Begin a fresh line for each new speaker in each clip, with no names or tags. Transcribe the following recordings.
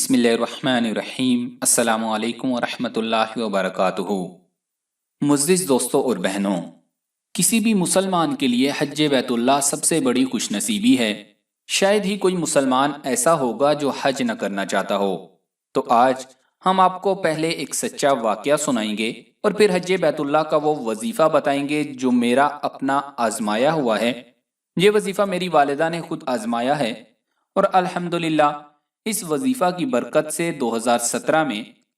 بسم اللہ الرحمن الرحیم۔ السلام علیکم ورحمۃ اللہ وبرکاتہ۔ معزز دوستوں اور بہنوں، کسی بھی مسلمان کے لیے حج بیت اللہ سب سے بڑی خوش نصیبی ہے۔ شاید ہی کوئی مسلمان ایسا ہوگا جو حج نہ کرنا چاہتا ہو۔ تو آج ہم آپ کو پہلے ایک سچا واقعہ سنائیں گے اور پھر حج بیت اللہ کا وہ وظیفہ بتائیں گے جو میرا اپنا آزمایا ہوا ہے۔ یہ وظیفہ میری والدہ نے خود آزمایا ہے اور الحمدللہ اس وظیفہ کی برکت سے 2017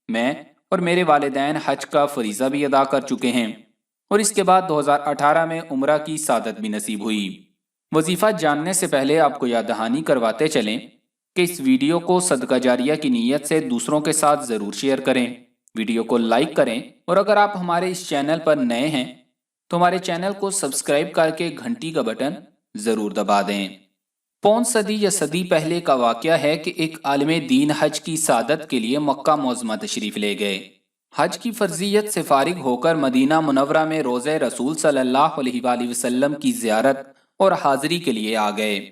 میں اور میرے والدین حج کا فریضہ بھی ادا کر چکے ہیں اور اس کے بعد 2018 میں عمرہ کی سعادت بھی نصیب ہوئی۔ وظیفہ جاننے سے پہلے آپ کو یاد دہانی کرواتے چلیں کہ اس ویڈیو کو صدقہ جاریہ کی نیت سے دوسروں کے ساتھ ضرور شیئر کریں، ویڈیو کو لائک کریں اور اگر آپ ہمارے اس چینل پر نئے ہیں تو ہمارے چینل کو سبسکرائب کر کے گھنٹی کا بٹن ضرور دبا دیں۔ پون صدی یا صدی پہلے کا واقعہ ہے کہ ایک عالم دین حج کی سعادت کے لیے مکہ معظمہ تشریف لے گئے۔ حج کی فرضیت سے فارغ ہو کر مدینہ منورہ میں روضہ رسول صلی اللہ علیہ وآلہ وسلم کی زیارت اور حاضری کے لیے آ گئے۔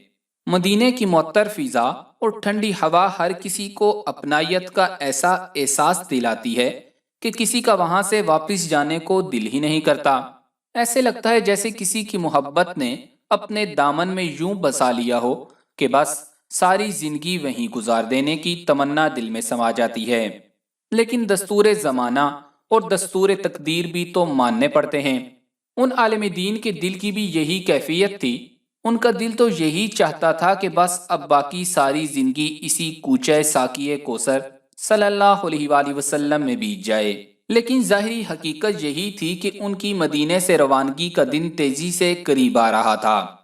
مدینے کی معطر فضا اور ٹھنڈی ہوا ہر کسی کو اپنائیت کا ایسا احساس دلاتی ہے کہ کسی کا وہاں سے واپس جانے کو دل ہی نہیں کرتا۔ ایسے لگتا ہے جیسے کسی کی محبت نے اپنے دامن میں یوں بسا لیا ہو کہ بس ساری زندگی وہیں گزار دینے کی تمنا دل میں سما جاتی ہے۔ لیکن دستور زمانہ اور دستور تقدیر بھی تو ماننے پڑتے ہیں۔ ان عالم دین کے دل کی بھی یہی کیفیت تھی۔ ان کا دل تو یہی چاہتا تھا کہ بس اب باقی ساری زندگی اسی کوچہ ساقیہ کوثر صلی اللہ علیہ وآلہ وسلم میں بیت جائے۔ لیکن ظاہری حقیقت یہی تھی کہ ان کی مدینے سے روانگی کا دن تیزی سے قریب آ رہا تھا۔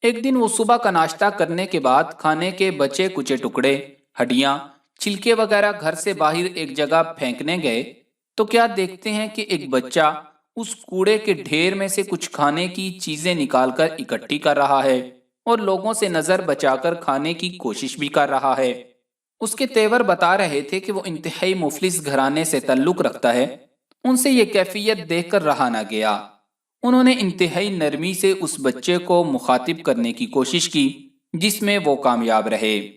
ایک دن وہ صبح کا ناشتہ کرنے کے بعد کھانے کے بچے کچے ٹکڑے، ہڈیاں، چھلکے وغیرہ گھر سے باہر ایک جگہ پھینکنے گئے تو کیا دیکھتے ہیں کہ ایک بچہ اس کوڑے کے ڈھیر میں سے کچھ کھانے کی چیزیں نکال کر اکٹھی کر رہا ہے اور لوگوں سے نظر بچا کر کھانے کی کوشش بھی کر رہا ہے۔ اس کے تیور بتا رہے تھے کہ وہ انتہائی مفلس گھرانے سے تعلق رکھتا ہے۔ ان سے یہ کیفیت دیکھ کر رہا نہ گیا۔ انہوں نے انتہائی نرمی سے اس بچے کو مخاطب کرنے کی کوشش کی جس میں وہ کامیاب رہے۔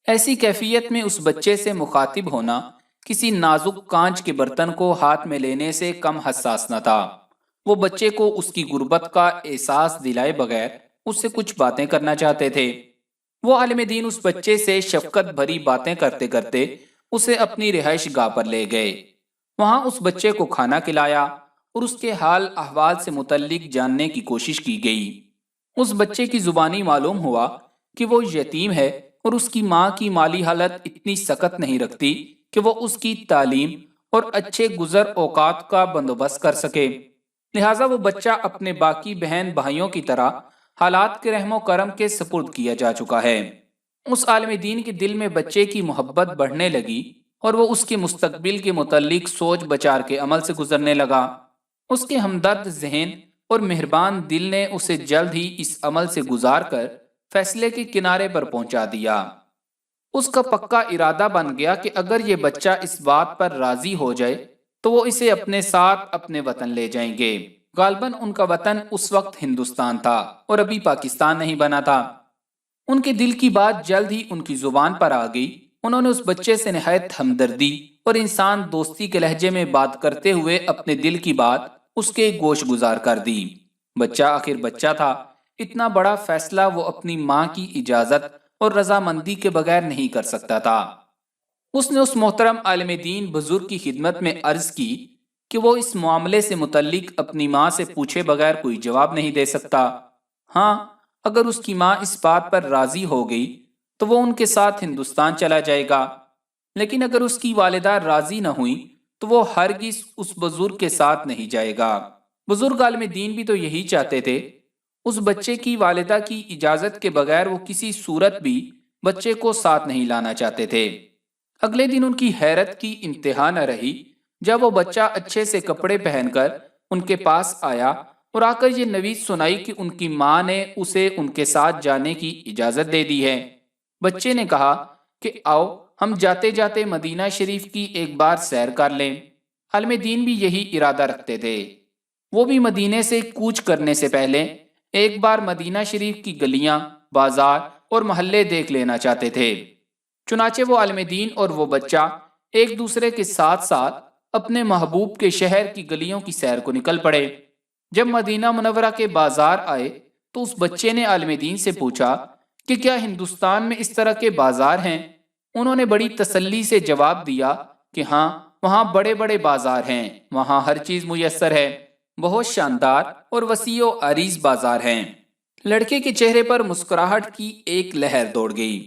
ایسی کیفیت میں اس بچے سے مخاطب ہونا کسی نازک کانچ کے برتن کو ہاتھ میں لینے سے کم حساس نہ تھا۔ وہ بچے کو اس کی غربت کا احساس دلائے بغیر اس سے کچھ باتیں کرنا چاہتے تھے۔ وہ عالم دین اس بچے سے شفقت بھری باتیں کرتے کرتے اسے اپنی رہائش گاہ پر لے گئے۔ وہاں اس بچے کو کھانا کھلایا اور اس کے حال احوال سے متعلق جاننے کی کوشش کی گئی۔ اس بچے کی زبانی معلوم ہوا کہ وہ یتیم ہے اور اس کی ماں کی مالی حالت اتنی سخت نہیں رکھتی کہ وہ اس کی تعلیم اور اچھے گزر اوقات کا بندوبست کر سکے۔ لہٰذا وہ بچہ اپنے باقی بہن بھائیوں کی طرح حالات کے رحم و کرم کے سپرد کیا جا چکا ہے۔ اس عالم دین کے دل میں بچے کی محبت بڑھنے لگی اور وہ اس کے مستقبل کے متعلق سوچ بچار کے عمل سے گزرنے لگا۔ اس کے ہمدرد ذہن اور مہربان دل نے اسے جلد ہی اس عمل سے گزار کر فیصلے کے کنارے پر پہنچا دیا۔ اس کا پکا ارادہ بن گیا کہ اگر یہ بچہ اس بات پر راضی ہو جائے تو وہ اسے اپنے ساتھ اپنے وطن لے جائیں گے۔ غالباً ان کا وطن اس وقت ہندوستان تھا اور ابھی پاکستان نہیں بنا تھا۔ ان کے دل کی بات جلد ہی ان کی زبان پر آ گئی۔ انہوں نے اس بچے سے نہایت ہمدردی اور انسان دوستی کے لہجے میں بات کرتے ہوئے اپنے دل کی بات اس کے گوش گزار کر دی۔ بچہ آخر بچہ تھا، اتنا بڑا فیصلہ وہ اپنی ماں کی اجازت اور رضامندی کے بغیر نہیں کر سکتا تھا۔ اس نے اس محترم عالم دین بزرگ کی خدمت میں عرض کی کہ وہ اس معاملے سے متعلق اپنی ماں سے پوچھے بغیر کوئی جواب نہیں دے سکتا۔ ہاں، اگر اس کی ماں اس بات پر راضی ہو گئی تو وہ ان کے ساتھ ہندوستان چلا جائے گا، لیکن اگر اس کی والدہ راضی نہ ہوئی تو وہ ہرگز اس بزرگ کے ساتھ نہیں جائے گا۔ بزرگ عالم دین بھی تو یہی چاہتے تھے۔ اس بچے کی والدہ کی اجازت کے بغیر وہ کسی صورت بھی بچے کو ساتھ نہیں لانا چاہتے تھے۔ اگلے دن ان کی حیرت کی انتہا نہ رہی جب وہ بچہ اچھے سے کپڑے پہن کر ان کے پاس آیا اور آ کر یہ نوید سنائی کہ ان کی ماں نے اسے ان کے ساتھ جانے کی اجازت دے دی ہے۔ بچے نے کہا کہ آؤ ہم جاتے جاتے مدینہ شریف کی ایک بار سیر کر لیں۔ عالم دین بھی یہی ارادہ رکھتے تھے۔ وہ بھی مدینے سے کوچ کرنے سے پہلے ایک بار مدینہ شریف کی گلیاں، بازار اور محلے دیکھ لینا چاہتے تھے۔ چنانچہ وہ عالم دین اور وہ بچہ ایک دوسرے کے ساتھ ساتھ اپنے محبوب کے شہر کی گلیوں کی سیر کو نکل پڑے۔ جب مدینہ منورہ کے بازار آئے تو اس بچے نے عالم دین سے پوچھا کہ کیا ہندوستان میں اس طرح کے بازار ہیں؟ انہوں نے بڑی تسلی سے جواب دیا کہ ہاں، وہاں بڑے بڑے بازار ہیں، وہاں ہر چیز میسر ہے، بہت شاندار اور وسیع و عریض بازار ہیں۔ لڑکے کے چہرے پر مسکراہٹ کی ایک لہر دوڑ گئی۔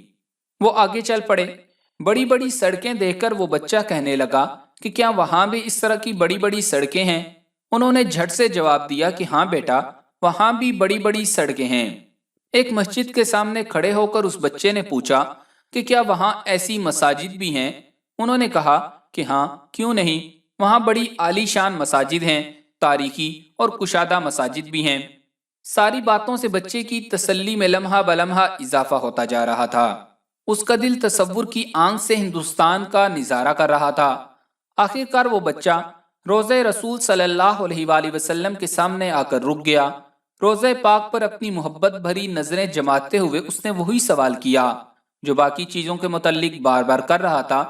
وہ آگے چل پڑے۔ بڑی بڑی سڑکیں دیکھ کر وہ بچہ کہنے لگا کہ کیا وہاں بھی اس طرح کی بڑی بڑی سڑکیں ہیں؟ انہوں نے جھٹ سے جواب دیا کہ ہاں بیٹا، وہاں بھی بڑی بڑی سڑکیں ہیں۔ ایک مسجد کے سامنے کھڑے ہو کر اس بچے نے پوچھا کہ کیا وہاں ایسی مساجد بھی ہیں؟ انہوں نے کہا کہ ہاں، کیوں نہیں، وہاں بڑی عالی شان مساجد ہیں، تاریخی اور کشادہ مساجد بھی ہیں۔ ساری باتوں سے بچے کی تسلی میں لمحہ بلمحہ اضافہ ہوتا جا رہا تھا۔ اس کا دل تصور کی آنکھ سے ہندوستان کا نظارہ کر رہا تھا۔ آخر کار وہ بچہ روضہ رسول صلی اللہ علیہ وآلہ وسلم کے سامنے آ کر رک گیا۔ روضہ پاک پر اپنی محبت بھری نظریں جماتے ہوئے اس نے وہی سوال کیا جو باقی چیزوں کے متعلق بار بار کر رہا تھا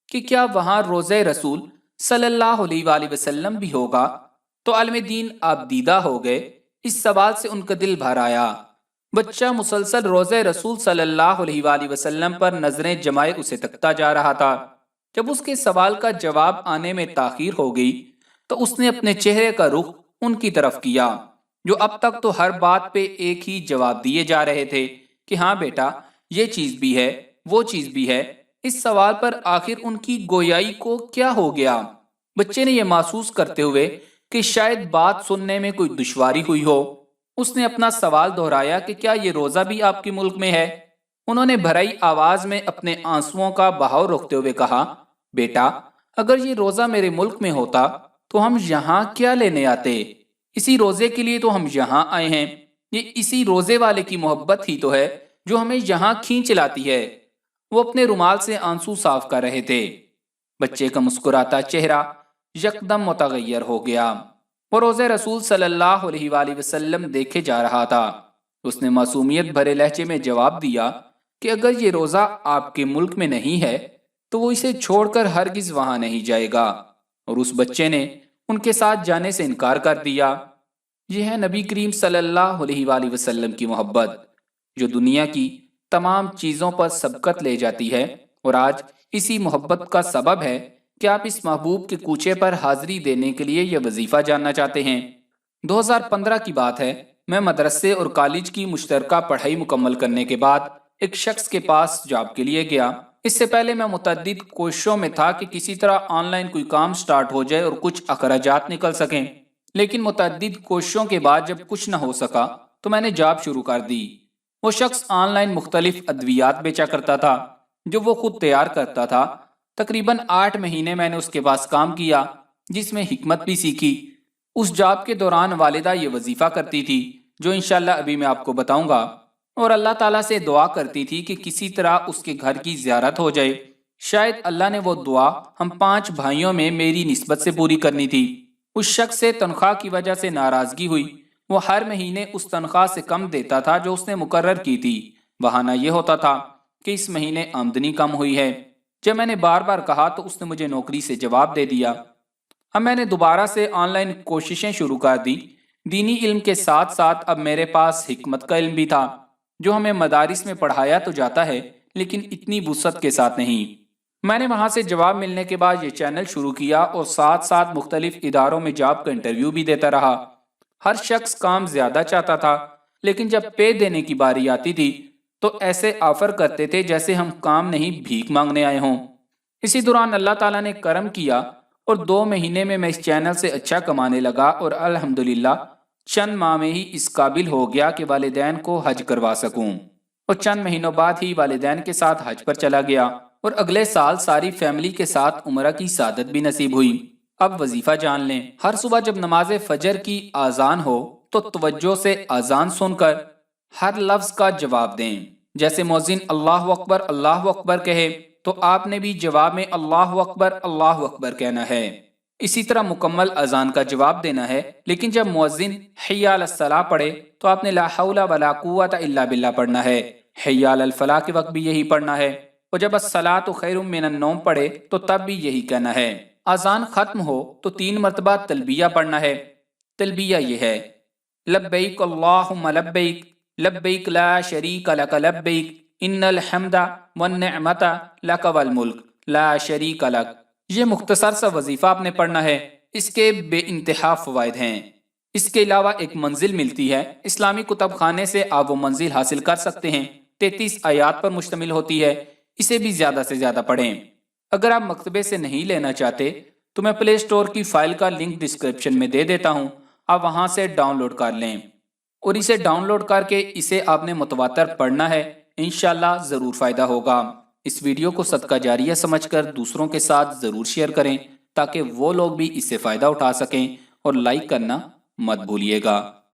کہ کیا وہاں روضہ رسول صلی اللہ علیہ وآلہ وسلم بھی ہوگا؟ تو عالم دین آپ دیدہ ہو گئے۔ اس سوال سے ان کا دل بھر آیا۔ بچہ مسلسل روضہ رسول صلی اللہ علیہ وآلہ وسلم پر نظریں جمائے اسے تکتا جا رہا تھا۔ جب اس کے سوال کا جواب آنے میں تاخیر ہو گئی تو اس نے اپنے چہرے کا رخ ان کی طرف کیا جو اب تک تو ہر بات پہ ایک ہی جواب دیے جا رہے تھے کہ ہاں بیٹا، یہ چیز بھی ہے، وہ چیز بھی ہے۔ اس سوال پر آخر ان کی گویائی کو کیا ہو گیا؟ بچے نے یہ محسوس کرتے ہوئے کہ شاید بات سننے میں کوئی دشواری ہوئی ہو، اس نے اپنا سوال دہرایا کہ کیا یہ روزہ بھی آپ کے ملک میں ہے؟ انہوں نے بھرائی آواز میں اپنے آنسوؤں کا بہاؤ روکتے ہوئے کہا، بیٹا، اگر یہ روزہ میرے ملک میں ہوتا تو ہم یہاں کیا لینے آتے؟ اسی روزے کے لیے تو ہم یہاں آئے ہیں۔ یہ اسی روزے والے کی محبت ہی تو ہے جو ہمیں یہاں کھینچ لاتی ہے۔ وہ اپنے رومال سے آنسو صاف کر رہے تھے۔ بچے کا مسکراتا چہرہ یکدم متغیر ہو گیا۔ وہ روزہ رسول صلی اللہ علیہ وآلہ وسلم دیکھے جا رہا تھا۔ اس نے معصومیت بھرے لہجے میں جواب دیا کہ اگر یہ روزہ آپ کے ملک میں نہیں ہے تو وہ اسے چھوڑ کر ہرگز وہاں نہیں جائے گا۔ اور اس بچے نے ان کے ساتھ جانے سے انکار کر دیا۔ یہ ہے نبی کریم صلی اللہ علیہ وآلہ وسلم کی محبت جو دنیا کی تمام چیزوں پر سبقت لے جاتی ہے، اور آج اسی محبت کا سبب ہے کہ آپ اس محبوب کے کوچے پر حاضری دینے کے لیے یہ وظیفہ جاننا چاہتے ہیں۔ 2015 کی بات ہے، میں مدرسے اور کالج کی مشترکہ پڑھائی مکمل کرنے کے بعد ایک شخص کے پاس جاب کے لیے گیا۔ اس سے پہلے میں متعدد کوششوں میں تھا کہ کسی طرح آن لائن کوئی کام سٹارٹ ہو جائے اور کچھ اخراجات نکل سکیں، لیکن متعدد کوششوں کے بعد جب کچھ نہ ہو سکا تو میں نے جاب شروع کر دی۔ وہ شخص آن لائن مختلف ادویات بیچا کرتا تھا جو وہ خود تیار کرتا تھا۔ تقریباً 8 مہینے میں نے اس کے پاس کام کیا، جس میں حکمت بھی سیکھی۔ اس جاب کے دوران والدہ یہ وظیفہ کرتی تھی جو انشاءاللہ ابھی میں آپ کو بتاؤں گا، اور اللہ تعالیٰ سے دعا کرتی تھی کہ کسی طرح اس کے گھر کی زیارت ہو جائے۔ شاید اللہ نے وہ دعا ہم 5 بھائیوں میں میری نسبت سے پوری کرنی تھی۔ اس شخص سے تنخواہ کی وجہ سے ناراضگی ہوئی۔ وہ ہر مہینے اس تنخواہ سے کم دیتا تھا جو اس نے مقرر کی تھی۔ بہانہ یہ ہوتا تھا کہ اس مہینے آمدنی کم ہوئی ہے۔ جب میں نے بار بار کہا تو اس نے مجھے نوکری سے جواب دے دیا۔ اب میں نے دوبارہ سے آن لائن کوششیں شروع کر دی۔ دینی علم کے ساتھ ساتھ اب میرے پاس حکمت کا علم بھی تھا جو ہمیں مدارس میں پڑھایا تو جاتا ہے لیکن اتنی وسعت کے ساتھ نہیں۔ میں نے وہاں سے جواب ملنے کے بعد یہ چینل شروع کیا اور ساتھ ساتھ مختلف اداروں میں جاب کا انٹرویو بھی دیتا رہا۔ ہر شخص کام زیادہ چاہتا تھا، لیکن جب پے دینے کی باری آتی تھی تو ایسے آفر کرتے تھے جیسے ہم کام نہیں بھیک مانگنے آئے ہوں۔ اسی دوران اللہ تعالیٰ نے کرم کیا اور 2 مہینے میں اس چینل سے اچھا کمانے لگا اور الحمدللہ چند ماہ میں ہی اس قابل ہو گیا کہ والدین کو حج کروا سکوں، اور چند مہینوں بعد ہی والدین کے ساتھ حج پر چلا گیا، اور اگلے سال ساری فیملی کے ساتھ عمرہ کی سعادت بھی نصیب ہوئی۔ اب وظیفہ جان لیں، ہر صبح جب نماز فجر کی آذان ہو تو توجہ سے آذان سن کر ہر لفظ کا جواب دیں۔ جیسے مؤذن اللہ اکبر کہے تو آپ نے بھی جواب میں اللہ اکبر کہنا ہے۔ اسی طرح مکمل اذان کا جواب دینا ہے، لیکن جب مؤذن حی علی الصلاۃ پڑھے تو آپ نے لا حول ولا قوت الا باللہ پڑھنا ہے۔ حی علی الفلاح کے وقت بھی یہی پڑھنا ہے۔ اور جب الصلاۃ خیر من النوم پڑھے تو تب بھی یہی کہنا ہے۔ اذان ختم ہو تو 3 مرتبہ تلبیہ پڑھنا ہے۔ تلبیہ یہ ہے: لبیک اللہم لبیک، لبیک لا شریک لک لبیک، ان الحمد والنعمت لک والملک لا شریک لک۔ یہ مختصر سا وظیفہ آپ نے پڑھنا ہے۔ اس کے بے انتہا فوائد ہیں۔ اس کے علاوہ ایک منزل ملتی ہے، اسلامی کتب خانے سے آپ وہ منزل حاصل کر سکتے ہیں۔ 33 آیات پر مشتمل ہوتی ہے، اسے بھی زیادہ سے زیادہ پڑھیں۔ اگر آپ مکتبے سے نہیں لینا چاہتے تو میں پلے اسٹور کی فائل کا لنک ڈسکرپشن میں دے دیتا ہوں، آپ وہاں سے ڈاؤن لوڈ کر لیں اور اسے ڈاؤن لوڈ کر کے اسے آپ نے متواتر پڑھنا ہے، انشاءاللہ ضرور فائدہ ہوگا۔ اس ویڈیو کو صدقہ جاریہ سمجھ کر دوسروں کے ساتھ ضرور شیئر کریں تاکہ وہ لوگ بھی اس سے فائدہ اٹھا سکیں، اور لائک کرنا مت بھولیے گا۔